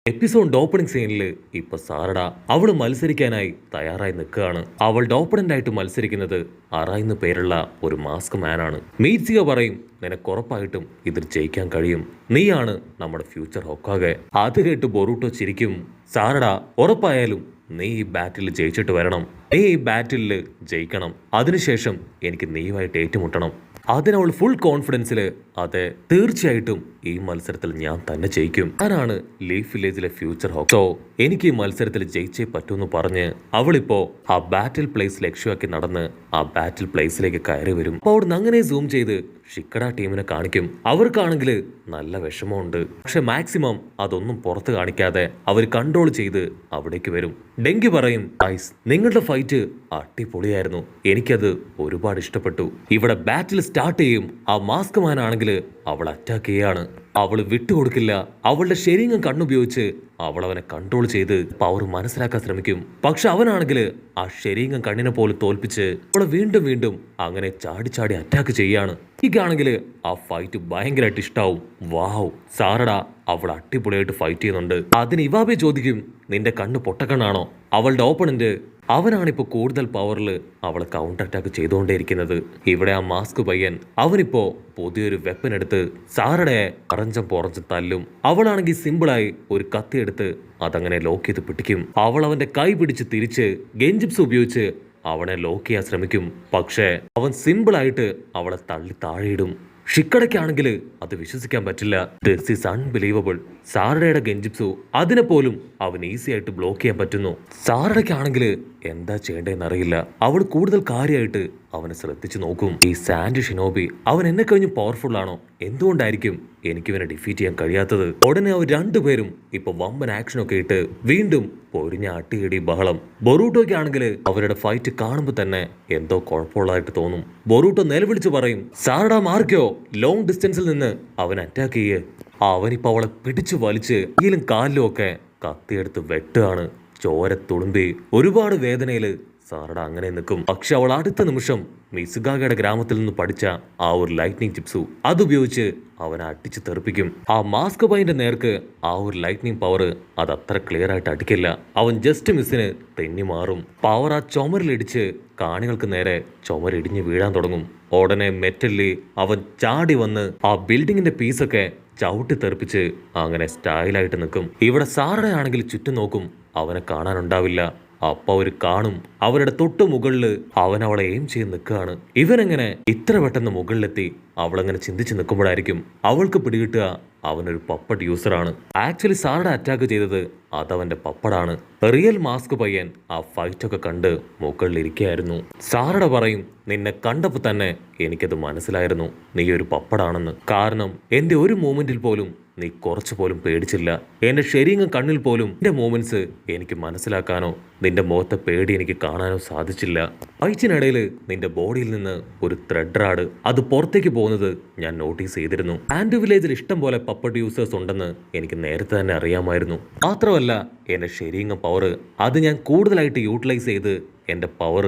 Episode opening സീനിൽ ഇപ്പൊ സാരഡ അവള് മത്സരിക്കാനായി തയ്യാറായി നിൽക്കുകയാണ്. അവളുടെ ഓപ്പണന്റ് ആയിട്ട് മത്സരിക്കുന്നത് അറായ് എന്ന് പേരുള്ള ഒരു മാസ്ക് മാനാണ്. മീറ്റ്സിക പറയും, നിനക്ക് ഉറപ്പായിട്ടും ഇതിൽ ജയിക്കാൻ കഴിയും, നീയാണ് നമ്മുടെ ഫ്യൂച്ചർ ഹൊക്കാഗെ. അത് കേട്ട് ബൊറൂട്ടോ ചിരിക്കും. സാരഡ, ഉറപ്പായാലും നീ ഈ ബാറ്റിൽ ജയിച്ചിട്ട് വരണം, നീ ഈ ബാറ്റിൽ ജയിക്കണം, അതിനുശേഷം എനിക്ക് നീയുമായിട്ട് ഏറ്റുമുട്ടണം. അതിനവൾ ഫുൾ കോൺഫിഡൻസിൽ, അതെ തീർച്ചയായിട്ടും ഈ മത്സരത്തിൽ ഞാൻ തന്നെ ജയിക്കും, ഞാനാണ് ലീഫ് വില്ലേജിലെ ഫ്യൂച്ചർ ഹോക്ക്, സോ എനിക്ക് ഈ മത്സരത്തിൽ ജയിച്ചേ പറ്റൂന്ന് പറഞ്ഞ് അവളിപ്പോ ആ ബാറ്റിൽ പ്ലേസ് ലക്ഷ്യമാക്കി നടന്ന് ആ ബാറ്റിൽ പ്ലേസിലേക്ക് കയറി വരും. അപ്പൊ അവിടുന്ന് അങ്ങനെ സൂം ചെയ്ത് ഷിക്കഡ ടീമിനെ കാണിക്കും. അവർക്കാണെങ്കിൽ നല്ല വിഷമമുണ്ട്, പക്ഷെ മാക്സിമം അതൊന്നും പുറത്ത് കാണിക്കാതെ അവർ കൺട്രോൾ ചെയ്ത് അവിടേക്ക് വരും. ഡെങ്കി പറയും, ഐസ് നിങ്ങളുടെ ഫൈറ്റ് അടിപൊളിയായിരുന്നു, എനിക്കത് ഒരുപാട് ഇഷ്ടപ്പെട്ടു. ഇവിടെ ബാറ്റിൽ സ്റ്റാർട്ട് ചെയ്യും, ആ മാസ്ക് മാൻ ആണെങ്കിൽ അവൾ അറ്റാക്ക് ചെയ്യാണ്, അവള് വിട്ടുകൊടുക്കില്ല. അവളുടെ ശരീരം കണ്ണുപയോഗിച്ച് അവൾ അവനെ കൺട്രോൾ ചെയ്ത് പവർ മനസ്സിലാക്കാൻ ശ്രമിക്കും. പക്ഷെ അവനാണെങ്കിൽ ആ ശരീരം കണ്ണിനെ പോലെ തോൽപ്പിച്ച് അവളെ വീണ്ടും വീണ്ടും അങ്ങനെ ചാടി ചാടി അറ്റാക്ക് ചെയ്യാണ്. എനിക്കാണെങ്കിൽ ആ ഫൈറ്റ് ഭയങ്കരമായിട്ട് ഇഷ്ടാവും. വാവ്, സാരഡ അവൾ അടിപൊളിയായിട്ട് ഫൈറ്റ് ചെയ്യുന്നുണ്ട്. അതിന് ഇവാബെ ചോദിക്കും, നിന്റെ കണ്ണ് പൊട്ടക്കണ്ണാണോ? അവളുടെ ഓപ്പണന്റ് അവനാണിപ്പോ കൂടുതൽ പവറിൽ അവളെ കൗണ്ടർ അറ്റാക്ക് ചെയ്തുകൊണ്ടേയിരിക്കുന്നത്. ഇവിടെ ആ മാസ്ക് പയ്യൻ അവനിപ്പോ പുതിയൊരു വെപ്പൻ എടുത്ത് സാരഡയെ അറഞ്ചം പുറഞ്ചും തല്ലും. അവളാണെങ്കിൽ സിമ്പിളായി ഒരു കത്തിയെടുത്ത് അതങ്ങനെ ലോക്ക് ചെയ്ത് പിടിക്കും. അവൾ അവന്റെ കൈ പിടിച്ച് തിരിച്ച് ഗെഞ്ചിപ്സ് ഉപയോഗിച്ച് അവനെ ലോക്ക് ചെയ്യാൻ ശ്രമിക്കും. പക്ഷേ അവൻ സിമ്പിളായിട്ട് അവളെ തള്ളി താഴെയിടും. ഷിക്കടയ്ക്കാണെങ്കിൽ അത് വിശ്വസിക്കാൻ പറ്റില്ല. This is unbelievable. സാരഡയുടെ ഗെഞ്ചിപ്സു അതിനെ പോലും അവൻ ഈസി ആയിട്ട് ബ്ലോക്ക് ചെയ്യാൻ പറ്റുന്നു. സാരഡയ്ക്കാണെങ്കിൽ എന്താ ചെയ്യേണ്ടതെന്ന് അറിയില്ല. അവൾ കൂടുതൽ കാര്യമായിട്ട് അവനെ ശ്രദ്ധിച്ചു നോക്കും. ഈ സാൻഡ് ഷിനോബി അവൻ എന്നെ കഴിഞ്ഞ് പവർഫുൾ ആണോ? എന്തുകൊണ്ടായിരിക്കും എനിക്കിവനെ ഡിഫീറ്റ് ചെയ്യാൻ കഴിയാത്തത്? ഉടനെ അവർ രണ്ടുപേരും ഇപ്പൊ വമ്പൻ ആക്ഷനൊക്കെ ഇട്ട് വീണ്ടും പൊരിഞ്ഞ അട്ടിയിടി ബഹളം. ബൊറൂട്ടോയ്ക്കാണെങ്കിൽ അവരുടെ ഫൈറ്റ് കാണുമ്പോൾ തന്നെ എന്തോ കുഴപ്പമുള്ളതായിട്ട് തോന്നും. ബൊറൂട്ടോ നിലവിളിച്ച് പറയും, സാരഡ മാർക്കോ, ലോങ് ഡിസ്റ്റൻസിൽ നിന്ന് അവൻ അറ്റാക്ക് ചെയ്യേ. അവനിപ്പോ അവളെ പിടിച്ചു വലിച്ച് കയ്യിലും കാലിലും ഒക്കെ കത്തിയെടുത്ത് വെട്ടുകയാണ്. ചോര തുളുമ്പി ഒരുപാട് വേദനയില് സാരഡ അങ്ങനെ നിൽക്കും. പക്ഷെ അവൾ അടുത്ത നിമിഷം മിസുഗാഗയുടെ ഗ്രാമത്തിൽ നിന്ന് പഠിച്ച ആ ഒരു ലൈറ്റ്നിങ് ചിപ്സു അതുപയോഗിച്ച് അവനെ അടിച്ച് തെറിപ്പിക്കും. ആ മാസ്ക് പൈന്റെ നേർക്ക് ആ ഒരു ലൈറ്റ്നിങ് പവർ അത് അത്ര ക്ലിയർ ആയിട്ട് അടിക്കില്ല. അവൻ ജസ്റ്റ് മിസ്സിന് തെന്നി മാറും. പവർ ആ ചുമരിലിടിച്ച് കാണികൾക്ക് നേരെ ചുമരിടിഞ്ഞ് വീഴാൻ തുടങ്ങും. ഉടനെ മെറ്റലിൽ അവൻ ചാടി വന്ന് ആ ബിൽഡിങ്ങിന്റെ പീസൊക്കെ ചവിട്ടി തെറിപ്പിച്ച് അങ്ങനെ സ്റ്റൈലായിട്ട് നിൽക്കും. ഇവിടെ സാരഡയാണെങ്കിൽ ചുറ്റും നോക്കും, അവനെ കാണാനുണ്ടാവില്ല. അപ്പൊ അവര് കാണും, അവരുടെ തൊട്ട് മുകളില് അവൻ അവളെ എയിം ചെയ്ത് നിൽക്കുകയാണ്. ഇവനെങ്ങനെ ഇത്ര പെട്ടെന്ന് മുകളിലെത്തി? അവളങ്ങനെ ചിന്തിച്ച് നിൽക്കുമ്പോഴായിരിക്കും അവൾക്ക് പിടികിട്ടുക അവനൊരു പപ്പഡ് യൂസറാണ്. ആക്ച്വലി സാരഡ അറ്റാക്ക് ചെയ്തത് അതവന്റെ പപ്പടാണ്. റിയൽ മാസ്ക് പയ്യൻ ആ ഫൈറ്റൊക്കെ കണ്ട് മുകളിലിരിക്കുകയായിരുന്നു. സാരഡ പറയും, നിന്നെ കണ്ടപ്പോൾ തന്നെ എനിക്കത് മനസ്സിലായിരുന്നു നീ ഒരു പപ്പടാണെന്ന്. കാരണം എന്റെ ഒരു മൂമെന്റിൽ പോലും നീ കുറച്ചു പോലും പേടിച്ചില്ല. എന്റെ ശരീരം കണ്ണിൽ പോലും നിന്റെ മൂമെന്റ്സ് എനിക്ക് മനസ്സിലാക്കാനോ നിന്റെ മുഖത്തെ പേടി എനിക്ക് കാണാനോ സാധിച്ചില്ല. ഫൈറ്റിനിടയിൽ നിന്റെ ബോഡിയിൽ നിന്ന് ഒരു ത്രെഡ് റാഡ് അത് പുറത്തേക്ക് പോകുന്നത് ഞാൻ നോട്ടീസ് ചെയ്തിരുന്നു. ആൻഡ് വില്ലേജിൽ ഇഷ്ടം പോലെ പപ്പഡ് യൂസേഴ്സ് ഉണ്ടെന്ന് എനിക്ക് നേരത്തെ തന്നെ അറിയാമായിരുന്നു. മാത്രമല്ല എന്റെ ശരീരം പവർ അത് ഞാൻ കൂടുതലായിട്ട് യൂട്ടിലൈസ് ചെയ്ത് എന്റെ പവർ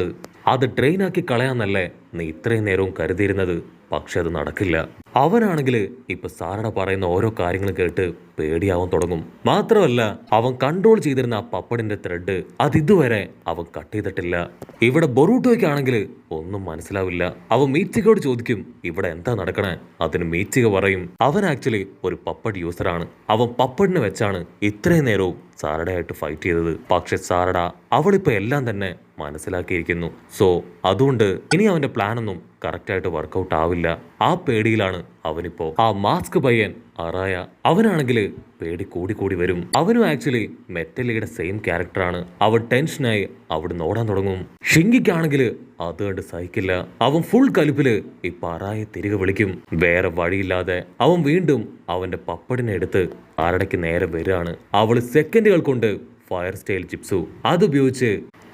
അത് ഡ്രെയിനാക്കി കളയാന്നല്ലേ നീ ഇത്രയും നേരവും കരുതിയിരുന്നത്? പക്ഷെ അത് നടക്കില്ല. അവനാണെങ്കിൽ ഇപ്പൊ സാരഡ പറയുന്ന ഓരോ കാര്യങ്ങളും കേട്ട് പേടിയാവാൻ തുടങ്ങും. മാത്രമല്ല അവൻ കൺട്രോൾ ചെയ്തിരുന്ന ആ പപ്പടിന്റെ ത്രെഡ് അത് ഇതുവരെ അവൻ കട്ട് ചെയ്തിട്ടില്ല. ഇവിടെ ബൊറൂട്ടോയ്ക്കാണെങ്കിൽ ഒന്നും മനസ്സിലാവില്ല. അവൻ മീറ്റ്സികയോട് ചോദിക്കും, ഇവിടെ എന്താ നടക്കണേ? അതിന് മീറ്റ്സിക പറയും, അവൻ ആക്ച്വലി ഒരു പപ്പഡ് യൂസറാണ്. അവൻ പപ്പടിനെ വെച്ചാണ് ഇത്രയും നേരവും സാരഡയായിട്ട് ഫൈറ്റ് ചെയ്തത്. പക്ഷെ സാരഡ അവളിപ്പോ എല്ലാം തന്നെ മനസ്സിലാക്കിയിരിക്കുന്നു. സോ അതുകൊണ്ട് ഇനി അവന്റെ പ്ലാനൊന്നും കറക്റ്റായിട്ട് വർക്കൗട്ട് ആവില്ല. ആ പേടിയിലാണ് അവനിപ്പോ. ആ മാസ്ക് പയ്യൻ അറായ അവനാണെങ്കിൽ പേടി കൂടി കൂടി വരും. അവനും ആക്ച്വലി മെറ്റലിയുടെ സെയിം ക്യാരക്ടറാണ്. അവൻ ടെൻഷനായി അവിടുന്ന് ഓടാൻ തുടങ്ങും. ഷിങ്കിക്കാണെങ്കിൽ അത് കണ്ട് സഹിക്കില്ല. അവൻ ഫുൾ കലിപ്പില് ഇപ്പൊ അറായെ തിരികെ വിളിക്കും. വേറെ വഴിയില്ലാതെ അവൻ വീണ്ടും അവന്റെ പപ്പടിനെ എടുത്ത് ആരടയ്ക്ക് നേരെ വരികയാണ്. അവള് സെക്കൻഡുകൾ കൊണ്ട് ഫയർ സ്റ്റൈൽ ചിപ്സു അതുപയോഗിച്ച്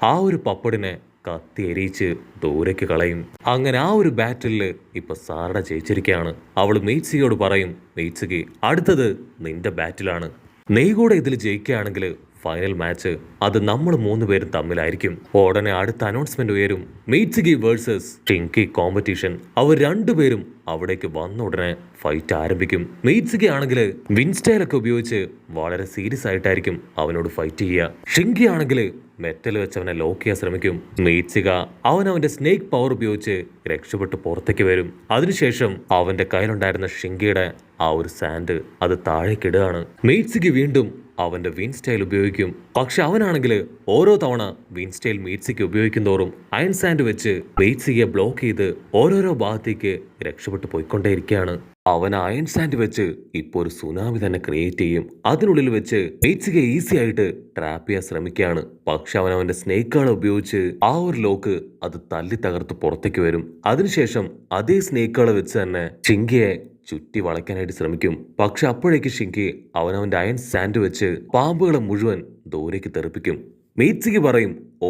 ആ ഒരു പപ്പടിനെ കത്തി എരിയിച്ച് ദൂരേക്ക് കളയും. അങ്ങനെ ആ ഒരു ബാറ്റില് ഇപ്പൊ സാരഡ ജയിച്ചിരിക്കുകയാണ്. അവള് മീറ്റ്സികയോട് പറയും, മീറ്റ്സികി അടുത്തത് നിന്റെ ബാറ്റിലാണ്, നീ കൂടെ ഇതിൽ ജയിക്കുകയാണെങ്കിൽ ഫൈനൽ മാച്ച് അത് നമ്മൾ 3 പേരും തമ്മിലായിരിക്കും. ഉടനെ അടുത്ത അനൗൺസ്മെന്റ് ഉയരും. മീറ്റ്സുഗി വേഴ്സസ് ഷിങ്കി കോമ്പറ്റീഷൻ. അവർ രണ്ടുപേരും അവിടേക്ക് വന്ന ഉടനെ ഫൈറ്റ് ആരംഭിക്കും. മീറ്റ്സുഗി ആണെങ്കിൽ വിൻസ്റ്റൈലൊക്കെ ഉപയോഗിച്ച് വളരെ സീരിയസ് ആയിട്ടായിരിക്കും അവനോട് ഫൈറ്റ് ചെയ്യുക. ഷിങ്കി ആണെങ്കിൽ മെറ്റൽ വെച്ച് അവനെ ലോക്ക് ചെയ്യാൻ ശ്രമിക്കും. മീറ്റ്സുക അവന്റെ സ്നേക്ക് പവർ ഉപയോഗിച്ച് രക്ഷപ്പെട്ട് പുറത്തേക്ക് വരും. അതിനുശേഷം അവന്റെ കയ്യിലുണ്ടായിരുന്ന ഷിങ്കിയുടെ ആ ഒരു സാൻഡ് അത് താഴേക്കിടുകയാണ്. മീറ്റ്സുഗി വീണ്ടും അവന്റെ വിൻ സ്റ്റൈൽ ഉപയോഗിക്കും. പക്ഷെ അവനാണെങ്കിൽ ഓരോ തവണ വിൻ സ്റ്റൈൽ മീറ്റ്സുഗി ഉപയോഗിക്കും തോറും അയൺ സാൻഡ് വെച്ച് മീറ്റ്സുഗിയെ ബ്ലോക്ക് ചെയ്ത് ഓരോരോ ഭാഗത്തേക്ക് രക്ഷപ്പെട്ട് പോയിക്കൊണ്ടേയിരിക്കുകയാണ്. അവൻ അയൺ സാൻഡ് വെച്ച് ഇപ്പോൾ ഒരു സുനാമി തന്നെ ക്രിയേറ്റ് ചെയ്യും. അതിനുള്ളിൽ വെച്ച് മീറ്റ്സുഗിയെ ഈസി ആയിട്ട് ട്രാപ്പ് ചെയ്യാൻ ശ്രമിക്കുകയാണ്. പക്ഷെ അവന്റെ സ്നേക്കുകളെ ഉപയോഗിച്ച് ആ ഒരു ലോക്ക് അത് തല്ലി തകർത്ത് പുറത്തേക്ക് വരും. അതിനുശേഷം അതേ സ്നേക്കുകളെ വെച്ച് തന്നെ ഷിങ്കിയെ ചുറ്റി വളയ്ക്കാനായിട്ട് ശ്രമിക്കും. പക്ഷെ അപ്പോഴേക്ക് ഷിങ്കി അവന്റെ അയൺ സാൻഡ് വെച്ച് പാമ്പുകളെ മുഴുവൻ ദൂരേക്ക് തെറിപ്പിക്കും. മീറ്റ്സുഗി പറയും, ഓ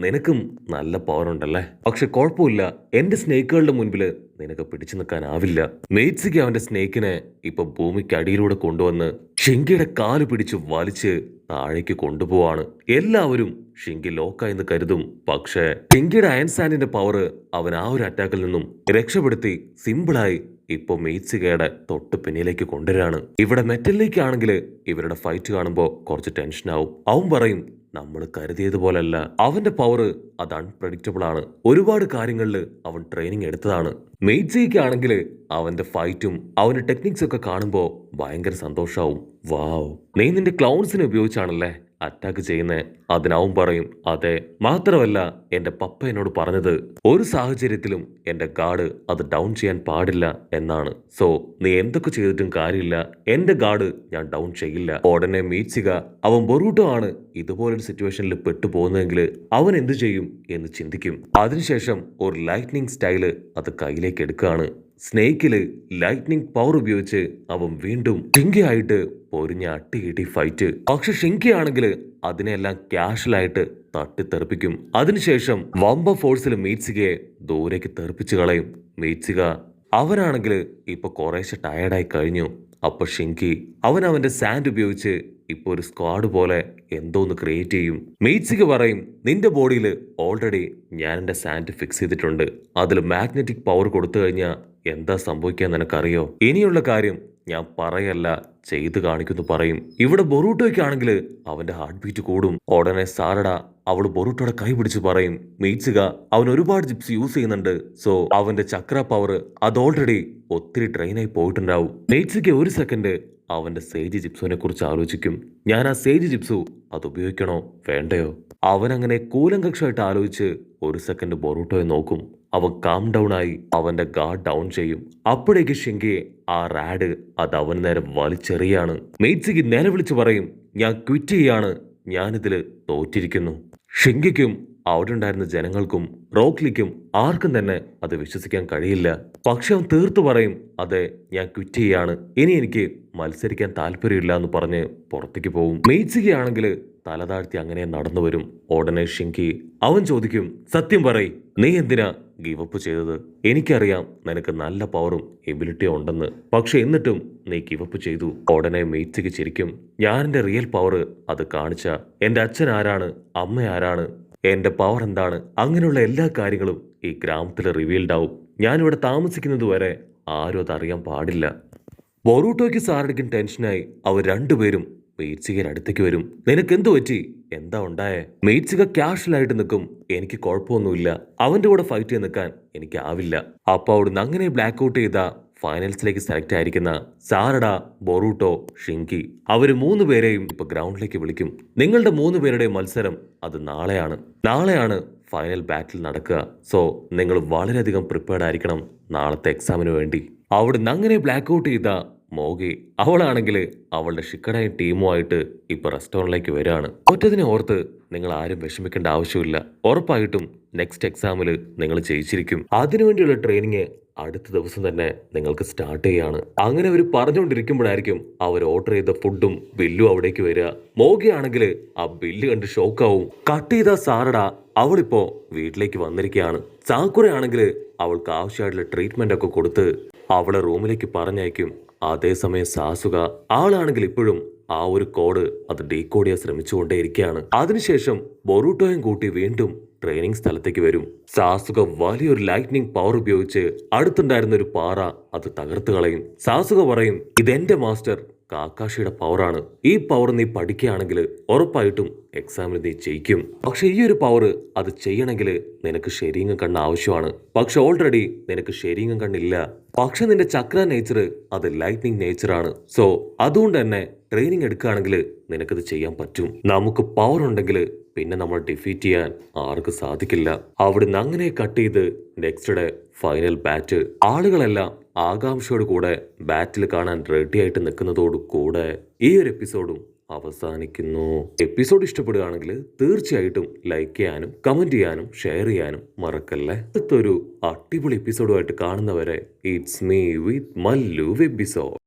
നിനക്കും നല്ല പവർ ഉണ്ടല്ലേ, പക്ഷെ കുഴപ്പമില്ല, എന്റെ സ്നേക്കുകളുടെ മുൻപിൽ നിനക്ക് പിടിച്ചു നിൽക്കാനാവില്ല. മീറ്റ്സുഗി അവന്റെ സ്നേക്കിനെ ഇപ്പൊ ഭൂമിക്ക് അടിയിലൂടെ കൊണ്ടുവന്ന് ഷിങ്കിയുടെ കാല് പിടിച്ച് വലിച്ച് താഴേക്ക് കൊണ്ടുപോവാണ്. എല്ലാവരും ഷിങ്കി ലോക്കായെന്ന് കരുതും. പക്ഷേ ഷിങ്കിയുടെ അയൺ സാൻഡിന്റെ പവർ അവൻ ആ ഒരു അറ്റാക്കിൽ നിന്നും രക്ഷപ്പെടുത്തി സിമ്പിളായി ഇപ്പൊ മീറ്റ്സുഗയുടെ തൊട്ട് പിന്നിലേക്ക് കൊണ്ടുവരാണ്. ഇവിടെ മെറ്റലിലേക്കാണെങ്കിൽ ഇവരുടെ ഫൈറ്റ് കാണുമ്പോൾ കുറച്ച് ടെൻഷനാവും. അവൻ പറയും, നമ്മൾ കരുതിയതുപോലല്ല, അവന്റെ പവർ അത് അൺപ്രഡിക്റ്റബിൾ ആണ്. ഒരുപാട് കാര്യങ്ങളിൽ അവൻ ട്രെയിനിങ് എടുത്തതാണ്. മീറ്റ്സുഗിക്കാണെങ്കിൽ അവന്റെ ഫൈറ്റും അവന്റെ ടെക്നിക്സ് ഒക്കെ കാണുമ്പോൾ ഭയങ്കര സന്തോഷാവും. വാവ്, നീ നിന്റെ ക്ലൗൺസിനെ ഉപയോഗിച്ചാണല്ലേ അറ്റാക്ക് ചെയ്യുന്നേ? അതിനാവും പറയും, അതെ, മാത്രമല്ല എന്റെ പപ്പ എന്നോട് പറഞ്ഞത് ഒരു സാഹചര്യത്തിലും എന്റെ ഗാർഡ് അത് ഡൗൺ ചെയ്യാൻ പാടില്ല എന്നാണ്. സോ നീ എന്തൊക്കെ ചെയ്തിട്ടും കാര്യമില്ല, എന്റെ ഗാർഡ് ഞാൻ ഡൗൺ ചെയ്യില്ല. ഉടനെ മീറ്റ്സുഗ അവൻ ബൊറൂട്ടോ ആണ് ഇതുപോലൊരു സിറ്റുവേഷനിൽ പെട്ടുപോകുന്നതെങ്കിൽ അവൻ എന്ത് ചെയ്യും എന്ന് ചിന്തിക്കും. അതിനുശേഷം ഒരു ലൈറ്റ്നിങ് സ്റ്റൈല് അത് കയ്യിലേക്ക് എടുക്കുകയാണ്. സ്നേക്കില് ലൈറ്റ്നിങ് പവർ ഉപയോഗിച്ച് അവൻ വീണ്ടും ഷിങ്കി ആയിട്ട് പൊരിഞ്ഞ അട്ടിയിട്ടി ഫൈറ്റ്. പക്ഷെ ഷിങ്കി ആണെങ്കിൽ അതിനെല്ലാം ക്യാഷ്വലായിട്ട് തട്ടിത്തെറിപ്പിക്കും. അതിനുശേഷം വമ്പ ഫോഴ്സിൽ മീറ്റ്സുഗയെ ദൂരേക്ക് തെറിപ്പിച്ചു കളയും. മീറ്റ്സുഗ അവനാണെങ്കിൽ ഇപ്പൊ കുറേശ്ശെ ടയർഡായി കഴിഞ്ഞു. അപ്പൊ ഷിങ്കി അവന്റെ സാൻഡ് ഉപയോഗിച്ച് ഇപ്പൊ ഒരു സ്ക്വാഡ് പോലെ എന്തോന്ന് ക്രിയേറ്റ് ചെയ്യും. മീറ്റ്സുഗ പറയും, നിന്റെ ബോഡിയിൽ ഓൾറെഡി ഞാൻ എന്റെ സാൻഡ് ഫിക്സ് ചെയ്തിട്ടുണ്ട്. അതിൽ മാഗ്നറ്റിക് പവർ കൊടുത്തു കഴിഞ്ഞാൽ എന്താ സംഭവിക്കാൻ നിനക്കറിയോ? ഇനിയുള്ള കാര്യം ഞാൻ പറയല്ല, ചെയ്ത് കാണിക്കുന്നു പറയും. ഇവിടെ ബൊറൂട്ടോയ്ക്കാണെങ്കിൽ അവന്റെ ഹാർട്ട് ബീറ്റ് കൂടും. ഉടനെ സാരഡ അവള് ബൊറൂട്ടോയുടെ കൈ പിടിച്ച് പറയും, മീറ്റ്സുഗ അവൻ ഒരുപാട് ജിപ്സ് യൂസ് ചെയ്യുന്നുണ്ട്. സോ അവന്റെ ചക്ര പവർ അത് ഓൾറെഡി ഒത്തിരി ട്രെയിനായി പോയിട്ടുണ്ടാവും. മീറ്റ്സുഗ ഒരു സെക്കൻഡ് അവന്റെ സേജ് ജിപ്സുവിനെ കുറിച്ച് ആലോചിക്കും. ഞാൻ ആ സേജ് ജിപ്സു അത് ഉപയോഗിക്കണോ വേണ്ടയോ? അവൻ അങ്ങനെ കൂലങ്കക്ഷമായിട്ട് ആലോചിച്ച് ഒരു സെക്കൻഡ് ബൊറൂട്ടോയെ നോക്കും. അവൻ കാം ഡൗൺ ആയി അവന്റെ ഗാർഡ് ഡൗൺ ചെയ്യും. അപ്പോഴേക്ക് ഷിങ്കിയെ ആ റാഡ് അത് അവൻ നേരെ വലിച്ചെറിയാണ്. മീറ്റ്സുഗ നിലവിളിച്ച് പറയും, ഞാൻ ക്വിറ്റ് ചെയ്യാണ്, ഞാനിതില് തോറ്റിരിക്കുന്നു. ഷിങ്കിക്കും അവിടെ ഉണ്ടായിരുന്ന ജനങ്ങൾക്കും റോക്ലിക്കും ആർക്കും തന്നെ അത് വിശ്വസിക്കാൻ കഴിയില്ല. പക്ഷെ അവൻ തീർത്തു പറയും, അതെ ഞാൻ ക്വിറ്റ് ചെയ്യാണ്, ഇനി എനിക്ക് മത്സരിക്കാൻ താല്പര്യമില്ല എന്ന് പറഞ്ഞ് പുറത്തേക്ക് പോകും. മീറ്റ്സുഗ ആണെങ്കിൽ തല താഴ്ത്തി അങ്ങനെ നടന്നു വരും. ഉടനെ ഷിങ്കി അവൻ ചോദിക്കും, സത്യം പറയ്, നീ എന്തിനാ ഗിവപ്പ് ചെയ്തത്? എനിക്കറിയാം നിനക്ക് നല്ല പവറും എബിലിറ്റിയും ഉണ്ടെന്ന്, പക്ഷെ എന്നിട്ടും നീ ഗിവപ്പ് ചെയ്തു. ഉടനെ മീറ്റ്സുഗ ചിരിക്കും, ഞാൻ എന്റെ റിയൽ പവർ അത് കാണിച്ച എന്റെ അച്ഛൻ ആരാണ്, അമ്മ ആരാണ്, എന്റെ പവർ എന്താണ്, അങ്ങനെയുള്ള എല്ലാ കാര്യങ്ങളും ഈ ഗ്രാമത്തിൽ റിവീൽഡ് ആവും. ഞാനിവിടെ താമസിക്കുന്നത് വരെ ആരും അതറിയാൻ പാടില്ല. ബൊറൂട്ടോയ്ക്ക് സാരഡയ്ക്കും ടെൻഷനായി അവർ രണ്ടുപേരും മീറ്റ്സുഗയുടെ അടുത്തേക്ക് വരും. നിനക്ക് എന്തു പറ്റി, എന്താ ഉണ്ടായേ? മീറ്റ്സുഗ ക്യാഷ്വലായിട്ട് നിൽക്കും, എനിക്ക് കുഴപ്പമൊന്നുമില്ല, അവന്റെ കൂടെ ഫൈറ്റ് ചെയ്യാൻ നിൽക്കാൻ എനിക്കാവില്ല. അപ്പൊ അവിടുന്ന് അങ്ങനെ ബ്ലാക്ക് ഔട്ട് ചെയ്ത ഫൈനൽസിലേക്ക് സെലക്ട് ആയിരിക്കുന്ന സാരഡ, ബൊറൂട്ടോ, ഷിങ്കി അവര് 3 പേരെയും ഇപ്പൊ ഗ്രൗണ്ടിലേക്ക് വിളിക്കും. നിങ്ങളുടെ 3 പേരുടെയും മത്സരം അത് നാളെയാണ് ഫൈനൽ ബാറ്റിൽ നടക്കുക. സോ നിങ്ങൾ വളരെയധികം പ്രിപ്പയർഡ് ആയിരിക്കണം നാളത്തെ എക്സാമിന് വേണ്ടി. അവിടുന്ന് അങ്ങനെ ബ്ലാക്ക് ഔട്ട് ചെയ്ത മോഗി അവളാണെങ്കിൽ അവളുടെ ഷിക്കഡയും ടീമുമായിട്ട് ഇപ്പൊ റെസ്റ്റോറൻറ്റിലേക്ക് വരികയാണ്. ഒറ്റതിനെ ഓർത്ത് നിങ്ങൾ ആരും വിഷമിക്കേണ്ട ആവശ്യമില്ല. ഉറപ്പായിട്ടും നെക്സ്റ്റ് എക്സാമിൽ നിങ്ങൾ ജയിച്ചിരിക്കും. അതിനുവേണ്ടിയുള്ള ട്രെയിനിങ് അടുത്ത ദിവസം തന്നെ നിങ്ങൾക്ക് സ്റ്റാർട്ട് ചെയ്യാണ്. അങ്ങനെ അവർ പറഞ്ഞുകൊണ്ടിരിക്കുമ്പോഴായിരിക്കും അവർ ഓർഡർ ചെയ്ത ഫുഡും ബില്ലും അവിടേക്ക് വരിക. മോഗി ആണെങ്കിൽ ആ ബില്ല് കണ്ട് ഷോക്കാവും. കട്ട് ചെയ്ത സാരഡ അവളിപ്പോ വീട്ടിലേക്ക് വന്നിരിക്കുകയാണ്. സാക്കുറ ആണെങ്കിൽ അവൾക്ക് ആവശ്യമായിട്ടുള്ള ട്രീറ്റ്മെന്റ് ഒക്കെ കൊടുത്ത് അവളെ റൂമിലേക്ക് പറഞ്ഞയക്കും. അതേസമയം സാസുക ആളാണെങ്കിൽ ഇപ്പോഴും ആ ഒരു കോഡ് അത് ഡീകോഡ് ചെയ്യാൻ ശ്രമിച്ചുകൊണ്ടേയിരിക്കുകയാണ്. അതിനുശേഷം ബൊറൂട്ടോയും കൂട്ടി വീണ്ടും ട്രെയിനിങ് സ്ഥലത്തേക്ക് വരും. സാസുക വലിയൊരു ലൈറ്റ്നിങ് പവർ ഉപയോഗിച്ച് അടുത്തുണ്ടായിരുന്ന ഒരു പാറ അത് തകർത്ത് കളയും. സാസുക പറയും, ഇതെന്റെ മാസ്റ്റർ കാക്കാഷിയുടെ പവറാണ്. ഈ പവർ നീ പഠിക്കുകയാണെങ്കിൽ ഉറപ്പായിട്ടും എക്സാമിന് നീ ജയിക്കും. പക്ഷെ ഈ ഒരു പവർ അത് ചെയ്യണമെങ്കിൽ നിനക്ക് ഷെരീങ്ങും കണ്ണ് ആവശ്യമാണ്. പക്ഷെ ഓൾറെഡി നിനക്ക് ഷെരീങ്ങും കണ്ണില്ല. പക്ഷെ നിന്റെ ചക്ര നേച്ചർ അത് ലൈറ്റ്നിങ് നേച്ചറാണ്. സോ അതുകൊണ്ട് തന്നെ ട്രെയിനിങ് എടുക്കുകയാണെങ്കിൽ നിനക്കത് ചെയ്യാൻ പറ്റും. നമുക്ക് പവർ ഉണ്ടെങ്കിൽ പിന്നെ നമ്മൾ ഡിഫീറ്റ് ചെയ്യാൻ ആർക്കും സാധിക്കില്ല. അവിടുന്ന് അങ്ങനെ കട്ട് ചെയ്ത് നെക്സ്റ്റ് ഡേ ഫൈനൽ ബാറ്റ്. ആളുകളെല്ലാം ആകാംക്ഷയോട് കൂടെ ബാറ്റിൽ കാണാൻ റെഡി ആയിട്ട് നിൽക്കുന്നതോടു കൂടെ ഈ ഒരു എപ്പിസോഡും അവസാനിക്കുന്നു. എപ്പിസോഡ് ഇഷ്ടപ്പെടുകയാണെങ്കിൽ തീർച്ചയായിട്ടും ലൈക്ക് ചെയ്യാനും കമന്റ് ചെയ്യാനും ഷെയർ ചെയ്യാനും മറക്കല്ലേ. അടുത്തൊരു അടിപൊളി എപ്പിസോഡുമായിട്ട് കാണുന്നവരെ it's me with Mallu episode.